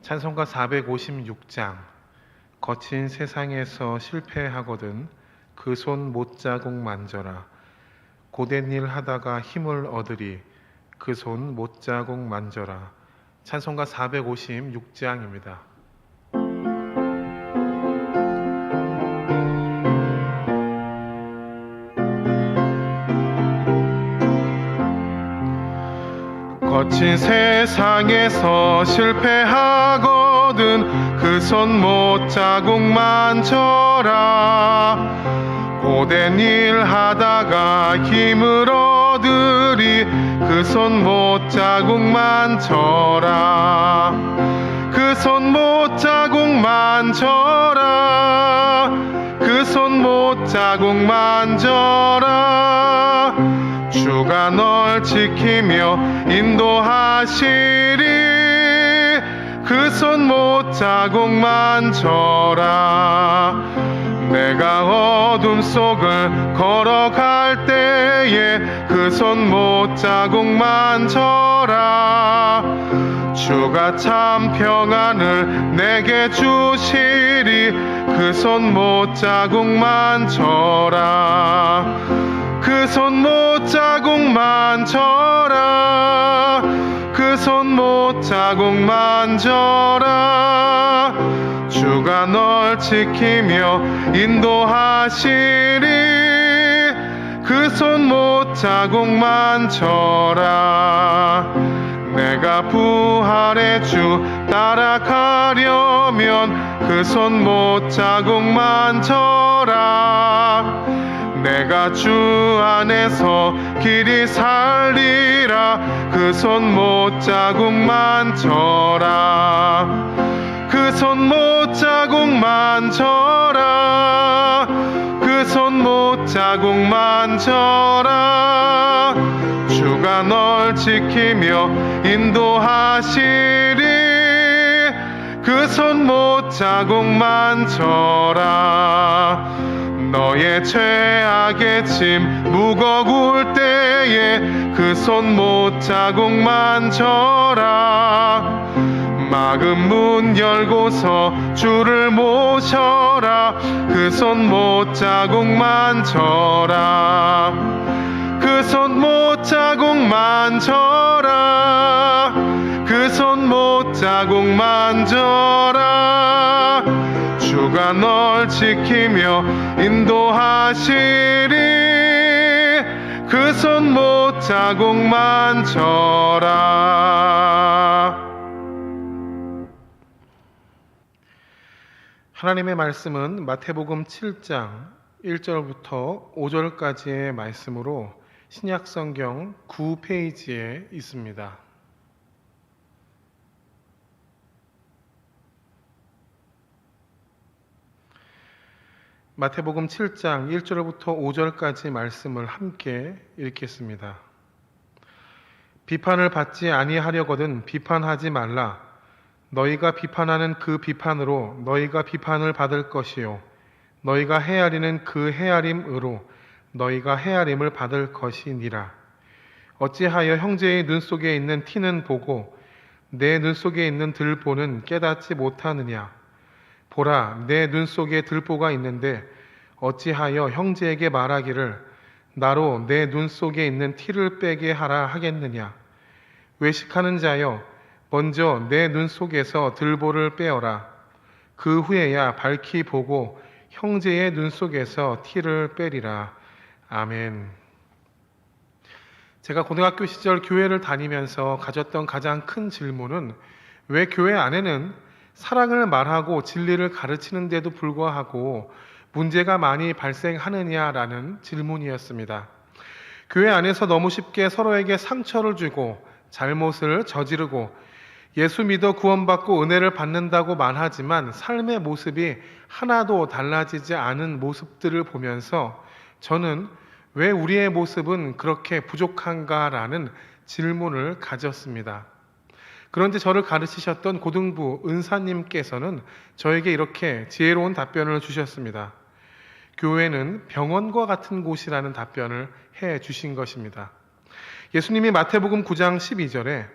찬송가 456장. 거친 세상에서 실패하거든 그 손 못자국 만져라. 고된 일 하다가 힘을 얻으리 그 손 못자국 만져라. 찬송가 456장입니다. 거친 세상에서 실패하거든 그 손 못자국 만져라. 고된 일 하다가 힘을 얻으리 그 손 못자국 만져라. 그 손 못자국 만져라. 그 손 못자국 만져라. 주가 널 지키며 인도하시리 그 손 못자국 만져라. 내가 어둠 속을 걸어갈 때에 그 손 못자국 만져라. 주가 참 평안을 내게 주시리 그 손 못자국 만져라. 그 손 못자국 만져라. 그 손 못자국 만져라. 주가 널 지키며 인도하시리 그 손 못자국 만져라. 내가 부활의 주 따라가려면 그 손 못자국 만져라. 내가 주 안에서 길이 살리라 그 손 못자국 만져라. 그 손 못자국 만져라. 그 손 못자국 만져라. 주가 널 지키며 인도하시리 그 손 못자국 만져라. 너의 죄악의 짐 무거울 때에 그 손 못자국 만져라. 막은 문 열고서 주를 모셔라 그 손 못자국 만져라. 그 손 못자국 만져라. 그 손 못자국 만져라. 주가 널 지키며 인도하시리 그 손 못자국 만져라. 하나님의 말씀은 마태복음 7장 1절부터 5절까지의 말씀으로 신약성경 9페이지에 있습니다. 마태복음 7장 1절부터 5절까지 말씀을 함께 읽겠습니다. 비판을 받지 아니하려거든 비판하지 말라. 너희가 비판하는 그 비판으로 너희가 비판을 받을 것이요 너희가 헤아리는 그 헤아림으로 너희가 헤아림을 받을 것이니라. 어찌하여 형제의 눈 속에 있는 티는 보고 내 눈 속에 있는 들보는 깨닫지 못하느냐. 보라, 내 눈 속에 들보가 있는데 어찌하여 형제에게 말하기를 나로 내 눈 속에 있는 티를 빼게 하라 하겠느냐. 외식하는 자여, 먼저 내 눈 속에서 들보를 빼어라. 그 후에야 밝히 보고 형제의 눈 속에서 티를 빼리라. 아멘. 제가 고등학교 시절 교회를 다니면서 가졌던 가장 큰 질문은 왜 교회 안에는 사랑을 말하고 진리를 가르치는데도 불구하고 문제가 많이 발생하느냐라는 질문이었습니다. 교회 안에서 너무 쉽게 서로에게 상처를 주고 잘못을 저지르고 예수 믿어 구원받고 은혜를 받는다고 말하지만 삶의 모습이 하나도 달라지지 않은 모습들을 보면서 저는 왜 우리의 모습은 그렇게 부족한가라는 질문을 가졌습니다. 그런데 저를 가르치셨던 고등부 은사님께서는 저에게 이렇게 지혜로운 답변을 주셨습니다. 교회는 병원과 같은 곳이라는 답변을 해 주신 것입니다. 예수님이 마태복음 9장 12절에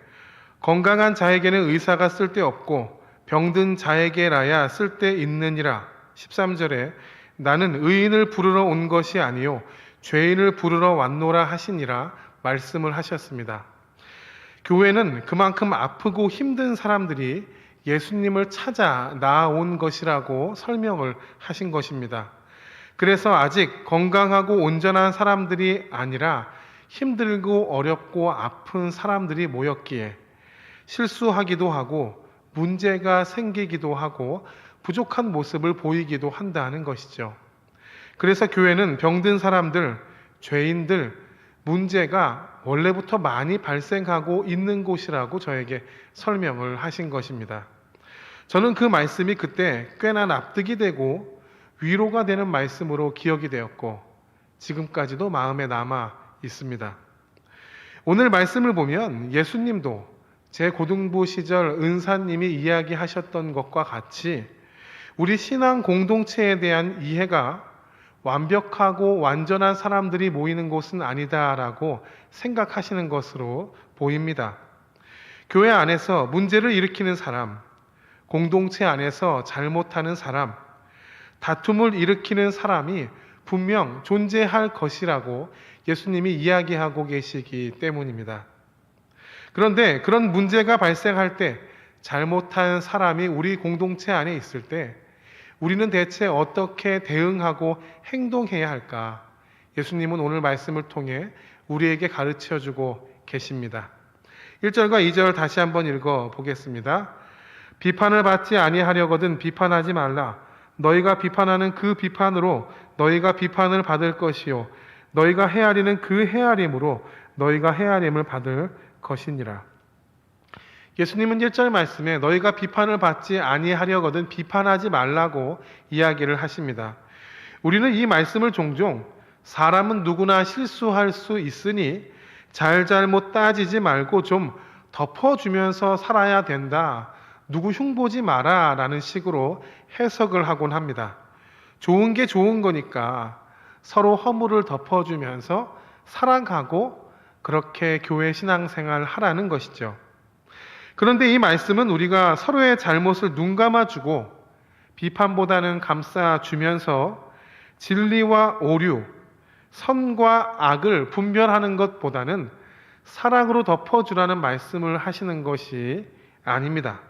건강한 자에게는 의사가 쓸데없고 병든 자에게라야 쓸데 있느니라. 13절에 나는 의인을 부르러 온 것이 아니요 죄인을 부르러 왔노라 하시니라 말씀을 하셨습니다. 교회는 그만큼 아프고 힘든 사람들이 예수님을 찾아 나아온 것이라고 설명을 하신 것입니다. 그래서 아직 건강하고 온전한 사람들이 아니라 힘들고 어렵고 아픈 사람들이 모였기에 실수하기도 하고 문제가 생기기도 하고 부족한 모습을 보이기도 한다는 것이죠. 그래서 교회는 병든 사람들, 죄인들, 문제가 원래부터 많이 발생하고 있는 곳이라고 저에게 설명을 하신 것입니다. 저는 그 말씀이 그때 꽤나 납득이 되고 위로가 되는 말씀으로 기억이 되었고 지금까지도 마음에 남아 있습니다. 오늘 말씀을 보면 예수님도 제 고등부 시절 은사님이 이야기하셨던 것과 같이 우리 신앙 공동체에 대한 이해가 완벽하고 완전한 사람들이 모이는 곳은 아니다라고 생각하시는 것으로 보입니다. 교회 안에서 문제를 일으키는 사람, 공동체 안에서 잘못하는 사람, 다툼을 일으키는 사람이 분명 존재할 것이라고 예수님이 이야기하고 계시기 때문입니다. 그런데 그런 문제가 발생할 때 잘못한 사람이 우리 공동체 안에 있을 때 우리는 대체 어떻게 대응하고 행동해야 할까? 예수님은 오늘 말씀을 통해 우리에게 가르쳐 주고 계십니다. 1절과 2절 다시 한번 읽어 보겠습니다. 비판을 받지 아니하려거든 비판하지 말라. 너희가 비판하는 그 비판으로 너희가 비판을 받을 것이요 너희가 헤아리는 그 헤아림으로 너희가 헤아림을 받을 것이니라. 예수님은 1절 말씀에 너희가 비판을 받지 아니하려거든 비판하지 말라고 이야기를 하십니다. 우리는 이 말씀을 종종 사람은 누구나 실수할 수 있으니 잘잘못 따지지 말고 좀 덮어주면서 살아야 된다. 누구 흉보지 마라 라는 식으로 해석을 하곤 합니다. 좋은 게 좋은 거니까 서로 허물을 덮어주면서 살아가고 그렇게 교회 신앙생활 하라는 것이죠. 그런데 이 말씀은 우리가 서로의 잘못을 눈 감아주고 비판보다는 감싸주면서 진리와 오류, 선과 악을 분별하는 것보다는 사랑으로 덮어주라는 말씀을 하시는 것이 아닙니다.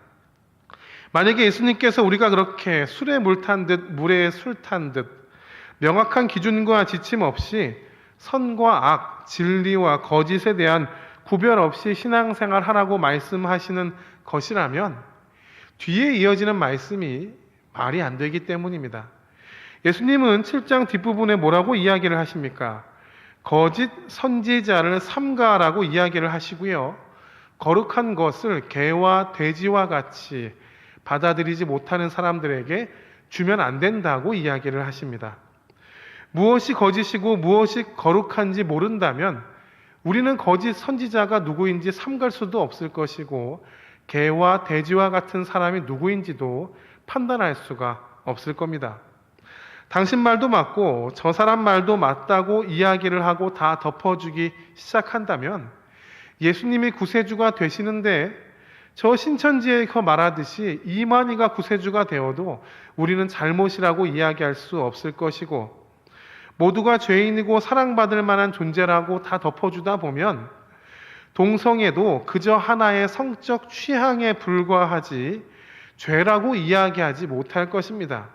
만약에 예수님께서 우리가 그렇게 술에 물 탄 듯 물에 술 탄 듯 명확한 기준과 지침 없이 선과 악, 진리와 거짓에 대한 구별 없이 신앙생활 하라고 말씀하시는 것이라면 뒤에 이어지는 말씀이 말이 안 되기 때문입니다. 예수님은 7장 뒷부분에 뭐라고 이야기를 하십니까? 거짓 선지자를 삼가라고 이야기를 하시고요. 거룩한 것을 개와 돼지와 같이 받아들이지 못하는 사람들에게 주면 안 된다고 이야기를 하십니다. 무엇이 거짓이고 무엇이 거룩한지 모른다면 우리는 거짓 선지자가 누구인지 삼갈 수도 없을 것이고 개와 돼지와 같은 사람이 누구인지도 판단할 수가 없을 겁니다. 당신 말도 맞고 저 사람 말도 맞다고 이야기를 하고 다 덮어주기 시작한다면 예수님이 구세주가 되시는데 저 신천지에 말하듯이 이만희가 구세주가 되어도 우리는 잘못이라고 이야기할 수 없을 것이고 모두가 죄인이고 사랑받을 만한 존재라고 다 덮어주다 보면 동성애도 그저 하나의 성적 취향에 불과하지 죄라고 이야기하지 못할 것입니다.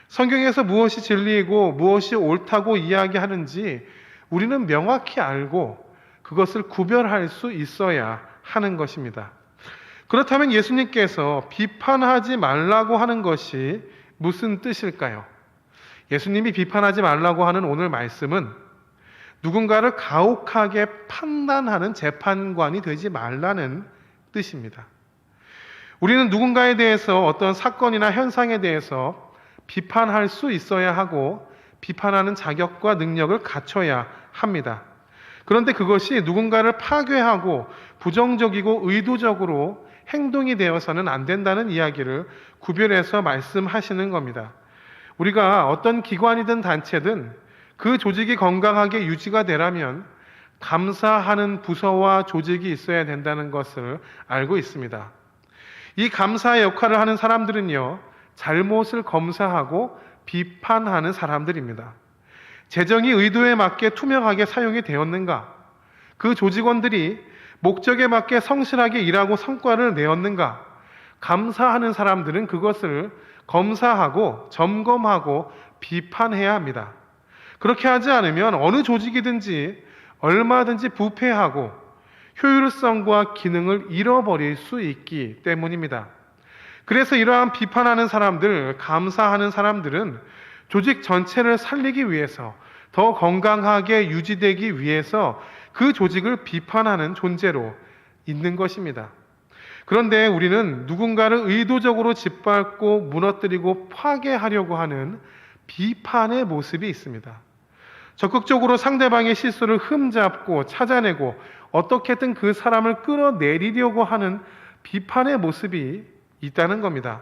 성경에서 무엇이 진리이고 무엇이 옳다고 이야기하는지 우리는 명확히 알고 그것을 구별할 수 있어야 하는 것입니다. 그렇다면 예수님께서 비판하지 말라고 하는 것이 무슨 뜻일까요? 예수님이 비판하지 말라고 하는 오늘 말씀은 누군가를 가혹하게 판단하는 재판관이 되지 말라는 뜻입니다. 우리는 누군가에 대해서 어떤 사건이나 현상에 대해서 비판할 수 있어야 하고 비판하는 자격과 능력을 갖춰야 합니다. 그런데 그것이 누군가를 파괴하고 부정적이고 의도적으로 행동이 되어서는 안 된다는 이야기를 구별해서 말씀하시는 겁니다. 우리가 어떤 기관이든 단체든 그 조직이 건강하게 유지가 되려면 감사하는 부서와 조직이 있어야 된다는 것을 알고 있습니다. 이 감사의 역할을 하는 사람들은요, 잘못을 검사하고 비판하는 사람들입니다. 재정이 의도에 맞게 투명하게 사용이 되었는가? 그 조직원들이 목적에 맞게 성실하게 일하고 성과를 내었는가? 감사하는 사람들은 그것을 검사하고 점검하고 비판해야 합니다. 그렇게 하지 않으면 어느 조직이든지 얼마든지 부패하고 효율성과 기능을 잃어버릴 수 있기 때문입니다. 그래서 이러한 비판하는 사람들, 감사하는 사람들은 조직 전체를 살리기 위해서, 더 건강하게 유지되기 위해서 그 조직을 비판하는 존재로 있는 것입니다. 그런데 우리는 누군가를 의도적으로 짓밟고 무너뜨리고 파괴하려고 하는 비판의 모습이 있습니다. 적극적으로 상대방의 실수를 흠잡고 찾아내고 어떻게든 그 사람을 끌어내리려고 하는 비판의 모습이 있다는 겁니다.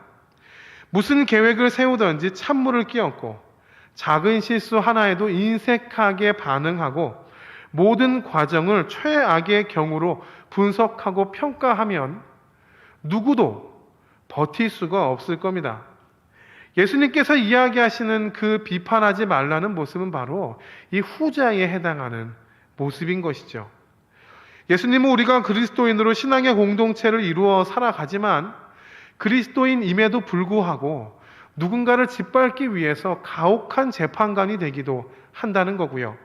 무슨 계획을 세우든지 찬물을 끼얹고 작은 실수 하나에도 인색하게 반응하고 모든 과정을 최악의 경우로 분석하고 평가하면 누구도 버틸 수가 없을 겁니다. 예수님께서 이야기하시는 그 비판하지 말라는 모습은 바로 이 후자에 해당하는 모습인 것이죠. 예수님은 우리가 그리스도인으로 신앙의 공동체를 이루어 살아가지만 그리스도인임에도 불구하고 누군가를 짓밟기 위해서 가혹한 재판관이 되기도 한다는 거고요.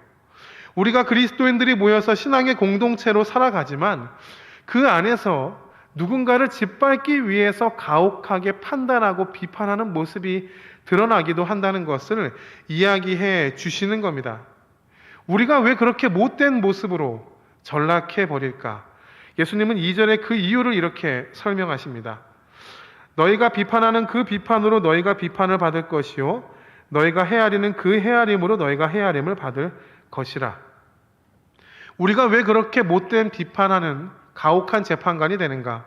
우리가 그리스도인들이 모여서 신앙의 공동체로 살아가지만 그 안에서 누군가를 짓밟기 위해서 가혹하게 판단하고 비판하는 모습이 드러나기도 한다는 것을 이야기해 주시는 겁니다. 우리가 왜 그렇게 못된 모습으로 전락해 버릴까? 예수님은 2절에 그 이유를 이렇게 설명하십니다. 너희가 비판하는 그 비판으로 너희가 비판을 받을 것이요 너희가 헤아리는 그 헤아림으로 너희가 헤아림을 받을 것이라. 우리가 왜 그렇게 못된 비판하는 가혹한 재판관이 되는가?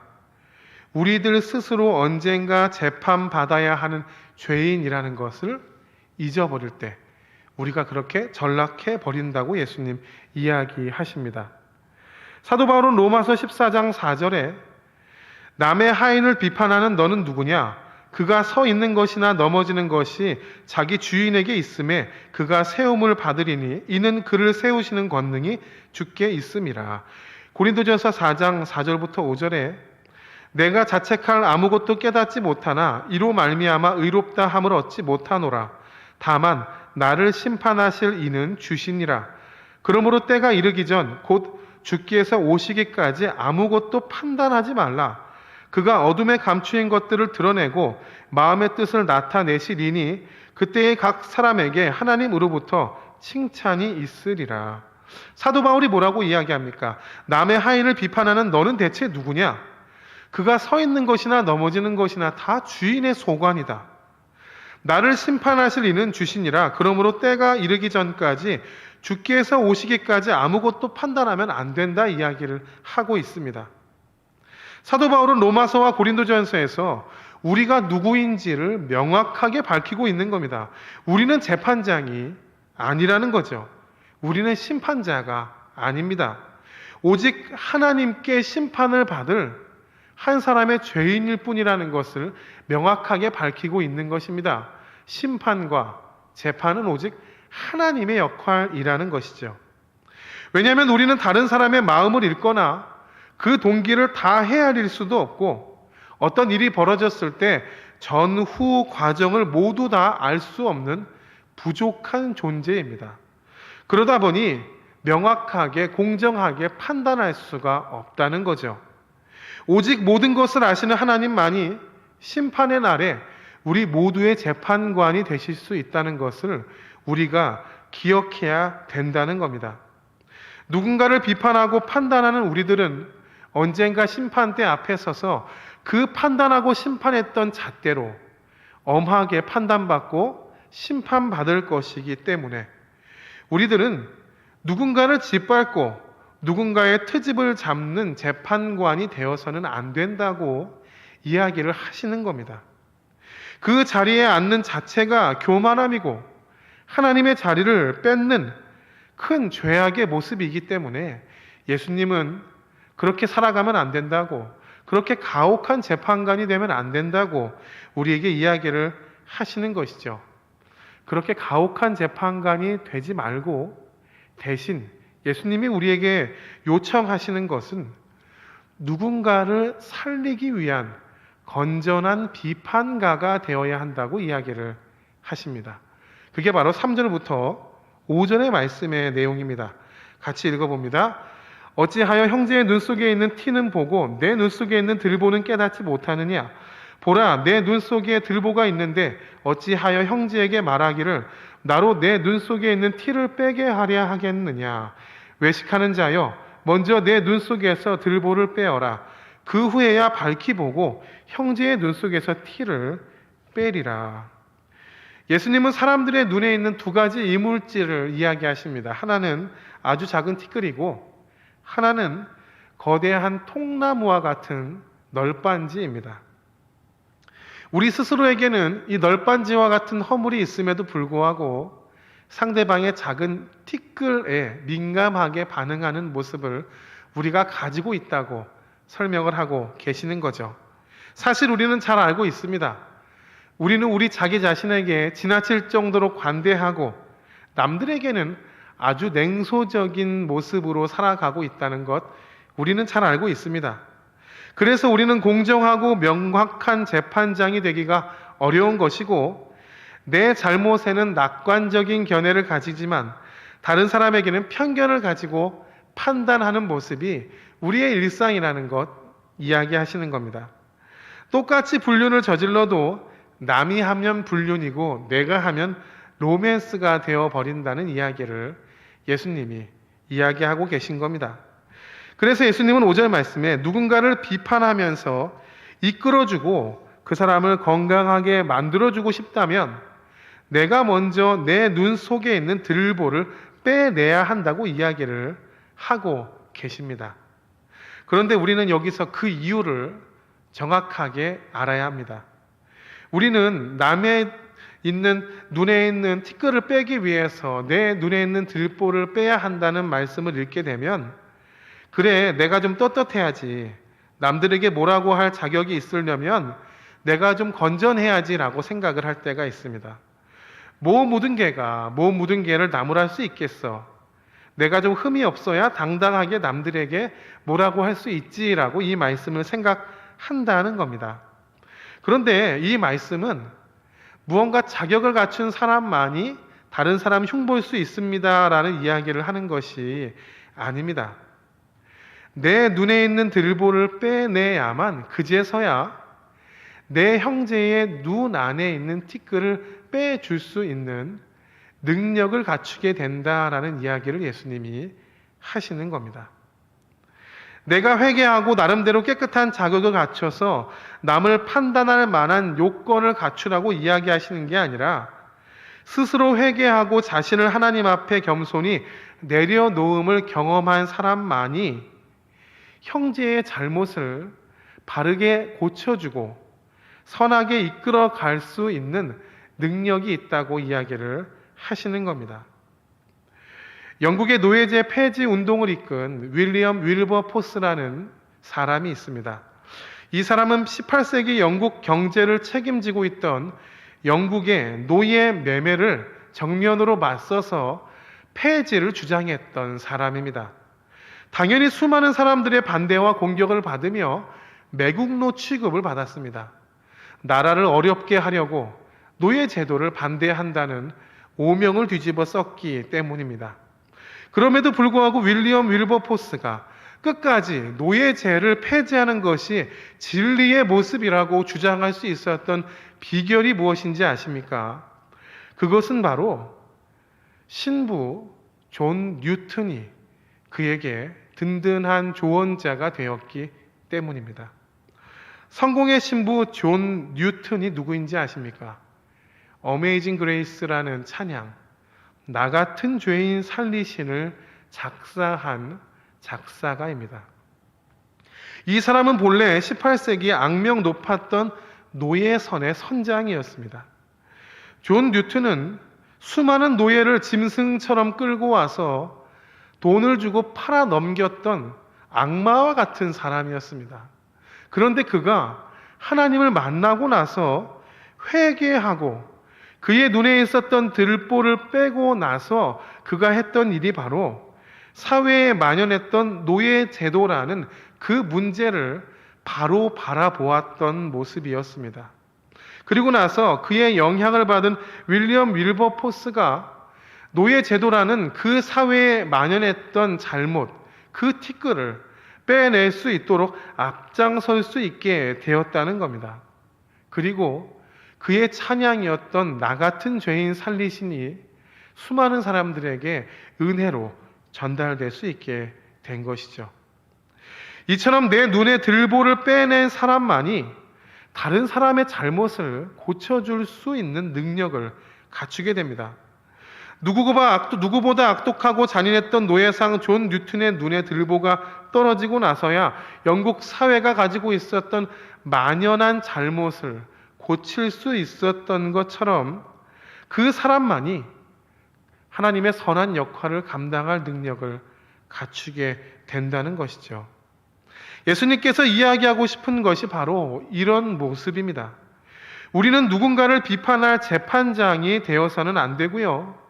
우리들 스스로 언젠가 재판받아야 하는 죄인이라는 것을 잊어버릴 때 우리가 그렇게 전락해 버린다고 예수님 이야기하십니다. 사도 바울은 로마서 14장 4절에 남의 하인을 비판하는 너는 누구냐? 그가 서 있는 것이나 넘어지는 것이 자기 주인에게 있음에 그가 세움을 받으리니 이는 그를 세우시는 권능이 주께 있음이라. 고린도전서 4장 4절부터 5절에 내가 자책할 아무것도 깨닫지 못하나 이로 말미암아 의롭다 함을 얻지 못하노라. 다만 나를 심판하실 이는 주시니라. 그러므로 때가 이르기 전 곧 주께서 오시기까지 아무것도 판단하지 말라. 그가 어둠에 감추인 것들을 드러내고 마음의 뜻을 나타내시리니 그때의 각 사람에게 하나님으로부터 칭찬이 있으리라. 사도 바울이 뭐라고 이야기합니까? 남의 하인을 비판하는 너는 대체 누구냐? 그가 서 있는 것이나 넘어지는 것이나 다 주인의 소관이다. 나를 심판하실 이는 주시니라. 그러므로 때가 이르기 전까지 주께서 오시기까지 아무것도 판단하면 안 된다 이야기를 하고 있습니다. 사도 바울은 로마서와 고린도전서에서 우리가 누구인지를 명확하게 밝히고 있는 겁니다. 우리는 재판장이 아니라는 거죠. 우리는 심판자가 아닙니다. 오직 하나님께 심판을 받을 한 사람의 죄인일 뿐이라는 것을 명확하게 밝히고 있는 것입니다. 심판과 재판은 오직 하나님의 역할이라는 것이죠. 왜냐하면 우리는 다른 사람의 마음을 읽거나 그 동기를 다 헤아릴 수도 없고 어떤 일이 벌어졌을 때 전후 과정을 모두 다 알 수 없는 부족한 존재입니다. 그러다 보니 명확하게 공정하게 판단할 수가 없다는 거죠. 오직 모든 것을 아시는 하나님만이 심판의 날에 우리 모두의 재판관이 되실 수 있다는 것을 우리가 기억해야 된다는 겁니다. 누군가를 비판하고 판단하는 우리들은 언젠가 심판대 앞에 서서 그 판단하고 심판했던 잣대로 엄하게 판단받고 심판받을 것이기 때문에 우리들은 누군가를 짓밟고 누군가의 트집을 잡는 재판관이 되어서는 안 된다고 이야기를 하시는 겁니다. 그 자리에 앉는 자체가 교만함이고 하나님의 자리를 뺏는 큰 죄악의 모습이기 때문에 예수님은 그렇게 살아가면 안 된다고, 그렇게 가혹한 재판관이 되면 안 된다고 우리에게 이야기를 하시는 것이죠. 그렇게 가혹한 재판관이 되지 말고 대신 예수님이 우리에게 요청하시는 것은 누군가를 살리기 위한 건전한 비판가가 되어야 한다고 이야기를 하십니다. 그게 바로 3절부터 5절의 말씀의 내용입니다. 같이 읽어봅니다. 어찌하여 형제의 눈 속에 있는 티는 보고 내 눈 속에 있는 들보는 깨닫지 못하느냐? 보라, 내 눈 속에 들보가 있는데 어찌하여 형제에게 말하기를 나로 내 눈 속에 있는 티를 빼게 하려 하겠느냐? 외식하는 자여, 먼저 내 눈 속에서 들보를 빼어라. 그 후에야 밝히 보고 형제의 눈 속에서 티를 빼리라. 예수님은 사람들의 눈에 있는 두 가지 이물질을 이야기하십니다. 하나는 아주 작은 티끌이고 하나는 거대한 통나무와 같은 널빤지입니다. 우리 스스로에게는 이 널빤지와 같은 허물이 있음에도 불구하고 상대방의 작은 티끌에 민감하게 반응하는 모습을 우리가 가지고 있다고 설명을 하고 계시는 거죠. 사실 우리는 잘 알고 있습니다. 우리는 우리 자기 자신에게 지나칠 정도로 관대하고 남들에게는 아주 냉소적인 모습으로 살아가고 있다는 것 우리는 잘 알고 있습니다. 그래서 우리는 공정하고 명확한 재판장이 되기가 어려운 것이고 내 잘못에는 낙관적인 견해를 가지지만 다른 사람에게는 편견을 가지고 판단하는 모습이 우리의 일상이라는 것 이야기하시는 겁니다. 똑같이 불륜을 저질러도 남이 하면 불륜이고 내가 하면 로맨스가 되어버린다는 이야기를 예수님이 이야기하고 계신 겁니다. 그래서 예수님은 5절 말씀에 누군가를 비판하면서 이끌어주고 그 사람을 건강하게 만들어주고 싶다면 내가 먼저 내 눈 속에 있는 들보를 빼내야 한다고 이야기를 하고 계십니다. 그런데 우리는 여기서 그 이유를 정확하게 알아야 합니다. 우리는 남의 눈에 있는 티끌을 빼기 위해서 내 눈에 있는 들보를 빼야 한다는 말씀을 읽게 되면 그래, 내가 좀 떳떳해야지. 남들에게 뭐라고 할 자격이 있으려면 내가 좀 건전해야지라고 생각을 할 때가 있습니다. 뭐 묻은 개를 나무랄 수 있겠어. 내가 좀 흠이 없어야 당당하게 남들에게 뭐라고 할 수 있지라고 이 말씀을 생각한다는 겁니다. 그런데 이 말씀은 무언가 자격을 갖춘 사람만이 다른 사람 흉볼 수 있습니다라는 이야기를 하는 것이 아닙니다. 내 눈에 있는 들보를 빼내야만 그제서야 내 형제의 눈 안에 있는 티끌을 빼줄 수 있는 능력을 갖추게 된다라는 이야기를 예수님이 하시는 겁니다. 내가 회개하고 나름대로 깨끗한 자격을 갖춰서 남을 판단할 만한 요건을 갖추라고 이야기하시는 게 아니라 스스로 회개하고 자신을 하나님 앞에 겸손히 내려놓음을 경험한 사람만이 형제의 잘못을 바르게 고쳐주고 선하게 이끌어 갈 수 있는 능력이 있다고 이야기를 하시는 겁니다. 영국의 노예제 폐지 운동을 이끈 윌리엄 윌버포스라는 사람이 있습니다. 이 사람은 18세기 영국 경제를 책임지고 있던 영국의 노예 매매를 정면으로 맞서서 폐지를 주장했던 사람입니다. 당연히 수많은 사람들의 반대와 공격을 받으며 매국노 취급을 받았습니다. 나라를 어렵게 하려고 노예 제도를 반대한다는 오명을 뒤집어 썼기 때문입니다. 그럼에도 불구하고 윌리엄 윌버포스가 끝까지 노예제를 폐지하는 것이 진리의 모습이라고 주장할 수 있었던 비결이 무엇인지 아십니까? 그것은 바로 신부 존 뉴턴이 그에게 든든한 조언자가 되었기 때문입니다. 성공의 신부 존 뉴턴이 누구인지 아십니까? 어메이징 그레이스라는 찬양, 나 같은 죄인 살리신을 작사한 작사가입니다. 이 사람은 본래 18세기 악명 높았던 노예선의 선장이었습니다. 존 뉴턴은 수많은 노예를 짐승처럼 끌고 와서 돈을 주고 팔아 넘겼던 악마와 같은 사람이었습니다. 그런데 그가 하나님을 만나고 나서 회개하고 그의 눈에 있었던 들보를 빼고 나서 그가 했던 일이 바로 사회에 만연했던 노예 제도라는 그 문제를 바로 바라보았던 모습이었습니다. 그리고 나서 그의 영향을 받은 윌리엄 윌버포스가 노예 제도라는 그 사회에 만연했던 잘못, 그 티끌을 빼낼 수 있도록 앞장설 수 있게 되었다는 겁니다. 그리고 그의 찬양이었던 나 같은 죄인 살리시니 수많은 사람들에게 은혜로 전달될 수 있게 된 것이죠. 이처럼 내 눈에 들보를 빼낸 사람만이 다른 사람의 잘못을 고쳐줄 수 있는 능력을 갖추게 됩니다. 누구보다 악독하고 잔인했던 노예상 존 뉴튼의 눈에 들보가 떨어지고 나서야 영국 사회가 가지고 있었던 만연한 잘못을 고칠 수 있었던 것처럼 그 사람만이 하나님의 선한 역할을 감당할 능력을 갖추게 된다는 것이죠. 예수님께서 이야기하고 싶은 것이 바로 이런 모습입니다. 우리는 누군가를 비판할 재판장이 되어서는 안 되고요.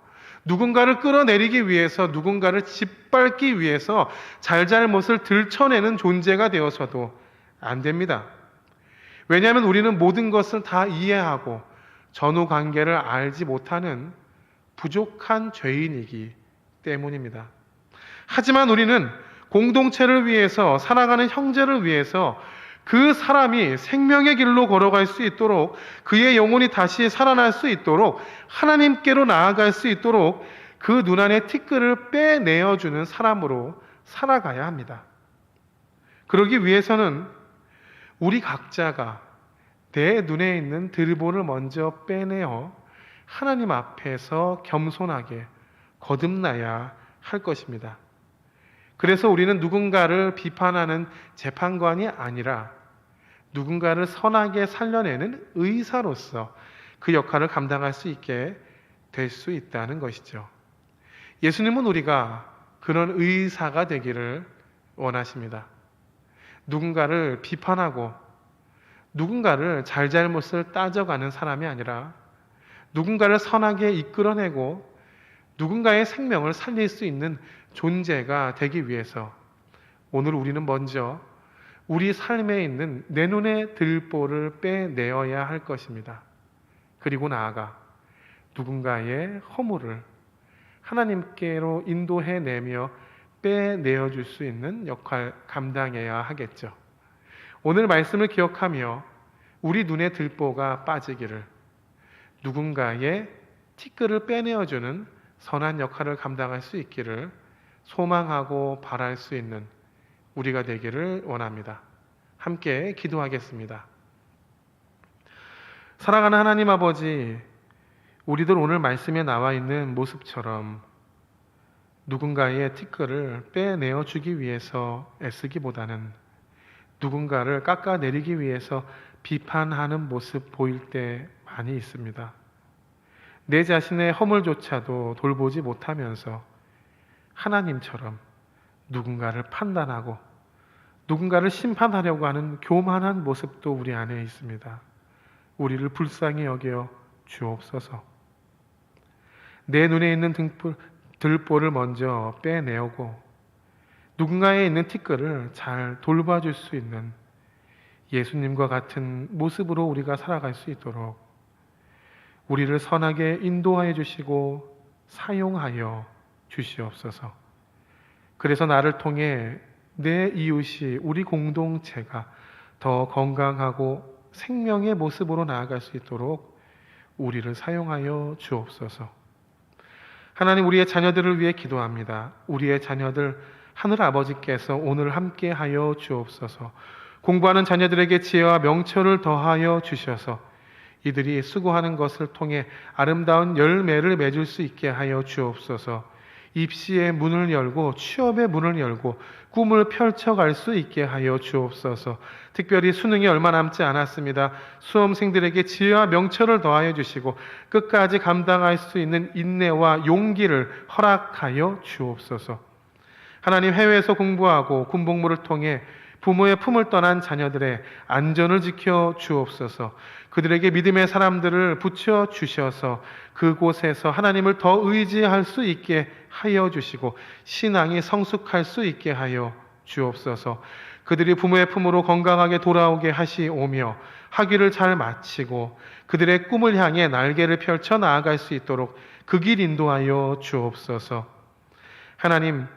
누군가를 끌어내리기 위해서, 누군가를 짓밟기 위해서 잘잘못을 들춰내는 존재가 되어서도 안 됩니다. 왜냐하면 우리는 모든 것을 다 이해하고 전후 관계를 알지 못하는 부족한 죄인이기 때문입니다. 하지만 우리는 공동체를 위해서, 살아가는 형제를 위해서 그 사람이 생명의 길로 걸어갈 수 있도록, 그의 영혼이 다시 살아날 수 있도록, 하나님께로 나아갈 수 있도록 그 눈 안의 티끌을 빼내어주는 사람으로 살아가야 합니다. 그러기 위해서는 우리 각자가 내 눈에 있는 들보를 먼저 빼내어 하나님 앞에서 겸손하게 거듭나야 할 것입니다. 그래서 우리는 누군가를 비판하는 재판관이 아니라 누군가를 선하게 살려내는 의사로서 그 역할을 감당할 수 있게 될 수 있다는 것이죠. 예수님은 우리가 그런 의사가 되기를 원하십니다. 누군가를 비판하고 누군가를 잘잘못을 따져가는 사람이 아니라 누군가를 선하게 이끌어내고 누군가의 생명을 살릴 수 있는 존재가 되기 위해서 오늘 우리는 먼저 우리 삶에 있는 내 눈의 들보를 빼내어야 할 것입니다. 그리고 나아가 누군가의 허물을 하나님께로 인도해내며 빼내어 줄 수 있는 역할 감당해야 하겠죠. 오늘 말씀을 기억하며 우리 눈의 들보가 빠지기를, 누군가의 티끌을 빼내어주는 선한 역할을 감당할 수 있기를 소망하고 바랄 수 있는 우리가 되기를 원합니다. 함께 기도하겠습니다. 사랑하는 하나님 아버지, 우리들 오늘 말씀에 나와 있는 모습처럼 누군가의 티끌을 빼내어 주기 위해서 애쓰기보다는 누군가를 깎아내리기 위해서 비판하는 모습 보일 때 많이 있습니다. 내 자신의 허물조차도 돌보지 못하면서 하나님처럼 누군가를 판단하고 누군가를 심판하려고 하는 교만한 모습도 우리 안에 있습니다. 우리를 불쌍히 여겨 주옵소서. 내 눈에 있는 들보를 먼저 빼내오고 누군가에 있는 티끌을 잘 돌봐줄 수 있는 예수님과 같은 모습으로 우리가 살아갈 수 있도록 우리를 선하게 인도하여 주시고 사용하여 주시옵소서. 그래서 나를 통해 내 이웃이, 우리 공동체가 더 건강하고 생명의 모습으로 나아갈 수 있도록 우리를 사용하여 주옵소서. 하나님, 우리의 자녀들을 위해 기도합니다. 우리의 자녀들 하늘 아버지께서 오늘 함께하여 주옵소서. 공부하는 자녀들에게 지혜와 명철을 더하여 주셔서 이들이 수고하는 것을 통해 아름다운 열매를 맺을 수 있게 하여 주옵소서. 입시의 문을 열고 취업의 문을 열고 꿈을 펼쳐갈 수 있게 하여 주옵소서. 특별히 수능이 얼마 남지 않았습니다. 수험생들에게 지혜와 명철을 더하여 주시고 끝까지 감당할 수 있는 인내와 용기를 허락하여 주옵소서. 하나님, 해외에서 공부하고 군복무를 통해 부모의 품을 떠난 자녀들의 안전을 지켜 주옵소서. 그들에게 믿음의 사람들을 붙여 주셔서 그곳에서 하나님을 더 의지할 수 있게 하여 주시고 신앙이 성숙할 수 있게 하여 주옵소서. 그들이 부모의 품으로 건강하게 돌아오게 하시오며 학위를 잘 마치고 그들의 꿈을 향해 날개를 펼쳐 나아갈 수 있도록 그 길 인도하여 주옵소서. 하나님,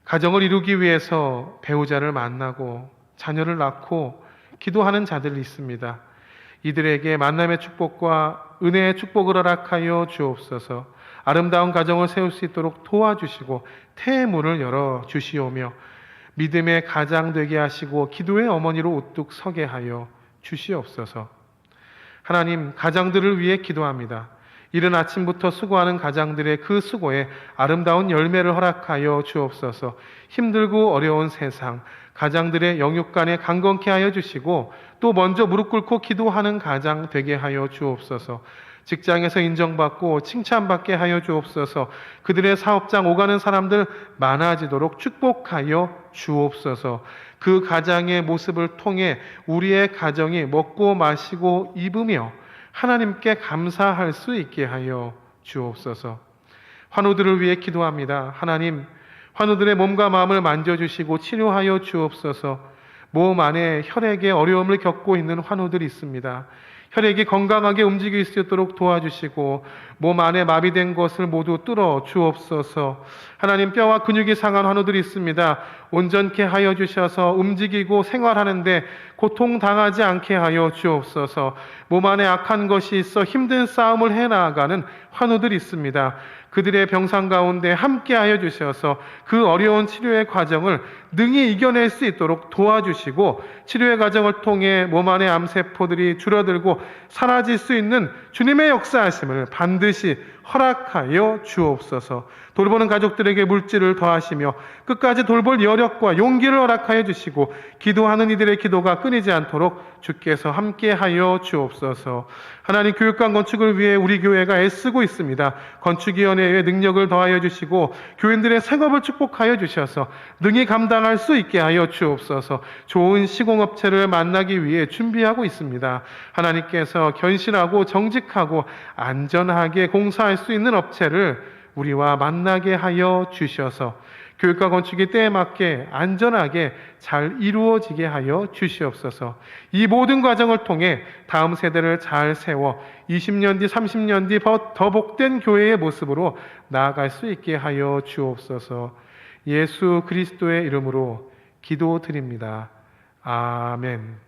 가정을 이루기 위해서 배우자를 만나고 자녀를 낳고 기도하는 자들이 있습니다. 이들에게 만남의 축복과 은혜의 축복을 허락하여 주옵소서. 아름다운 가정을 세울 수 있도록 도와주시고 태의 문을 열어 주시오며 믿음의 가장 되게 하시고 기도의 어머니로 우뚝 서게 하여 주시옵소서. 하나님, 가장들을 위해 기도합니다. 이른 아침부터 수고하는 가장들의 그 수고에 아름다운 열매를 허락하여 주옵소서. 힘들고 어려운 세상, 가장들의 영육간에 강건케 하여 주시고 또 먼저 무릎 꿇고 기도하는 가장 되게 하여 주옵소서. 직장에서 인정받고 칭찬받게 하여 주옵소서. 그들의 사업장 오가는 사람들 많아지도록 축복하여 주옵소서. 그 가장의 모습을 통해 우리의 가정이 먹고 마시고 입으며 하나님께 감사할 수 있게 하여 주옵소서. 환우들을 위해 기도합니다. 하나님, 환우들의 몸과 마음을 만져주시고 치료하여 주옵소서. 몸 안에 혈액의 어려움을 겪고 있는 환우들이 있습니다. 혈액이 건강하게 움직일 수 있도록 도와주시고 몸 안에 마비된 것을 모두 뚫어 주옵소서. 하나님, 뼈와 근육이 상한 환우들이 있습니다. 온전케 하여 주셔서 움직이고 생활하는데 고통당하지 않게 하여 주옵소서. 몸 안에 악한 것이 있어 힘든 싸움을 해나가는 환우들이 있습니다. 그들의 병상 가운데 함께하여 주셔서 그 어려운 치료의 과정을 능히 이겨낼 수 있도록 도와주시고 치료의 과정을 통해 몸 안의 암세포들이 줄어들고 사라질 수 있는 주님의 역사하심을 반드시 허락하여 주옵소서. 돌보는 가족들에게 물질을 더하시며 끝까지 돌볼 여력과 용기를 허락하여 주시고 기도하는 이들의 기도가 끊이지 않도록 주께서 함께하여 주옵소서. 하나님, 교육관 건축을 위해 우리 교회가 애쓰고 있습니다. 건축위원회의 능력을 더하여 주시고 교인들의 생업을 축복하여 주셔서 능히 감당할 수 있게 하여 주옵소서. 좋은 시공업체를 만나기 위해 준비하고 있습니다. 하나님께서 견실하고 정직하고 안전하게 공사할 수 있는 업체를 우리와 만나게 하여 주셔서 교육과 건축이 때에 맞게 안전하게 잘 이루어지게 하여 주시옵소서. 이 모든 과정을 통해 다음 세대를 잘 세워 20년 뒤, 30년 뒤 더 복된 교회의 모습으로 나아갈 수 있게 하여 주옵소서. 예수 그리스도의 이름으로 기도드립니다. 아멘.